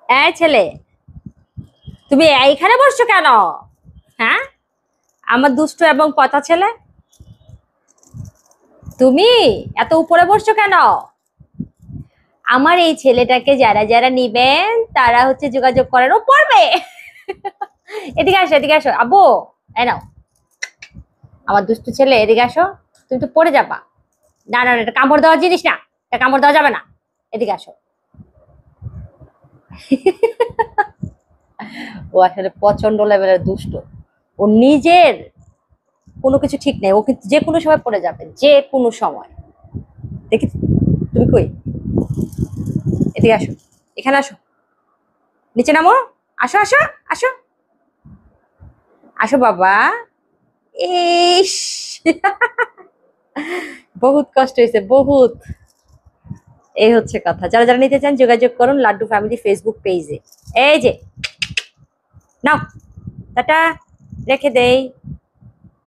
এই ছেলে, তুমি এইখানে বসছো কেন? হ্যাঁ, আমার দুষ্টু এবং পচা ছেলে, তুমি এত উপরে বসছো কেন? আমার এই ছেলেটাকে যারা যারা নিবেন তারা হচ্ছে যোগাযোগ করার ও পড়বে। এদিকে আসো, এদিকে আসো আব্বু। এই নাও, আমার দুষ্টু ছেলে, এদিকে আসো। তুমি তো পড়ে যাবা। না না না, এটা কামড় দেওয়ার জিনিস না, এটা কামড় দেওয়া যাবে না। এদিকে আসো। ও আসলে প্রচন্ড লেভেলের দুষ্ট। ও নিজের কোনো কিছু ঠিক নেই, ও কিন্তু যে কোনো সময় পড়ে যাবে, যে কোনো সময়। দেখি, তুমি কই? এদিকে আসো, এখানে আসো, নিচে নামো। আসো আসো আসো, আসো বাবা। ইস, বহুত কষ্ট হয়েছে, বহুত। এই হচ্ছে কথা। যারা যারা নিতে চান যোগাযোগ করুন লাড্ডু ফ্যামিলি ফেসবুক পেজে। এই যে, নাও, টাটা, রেখে দেই।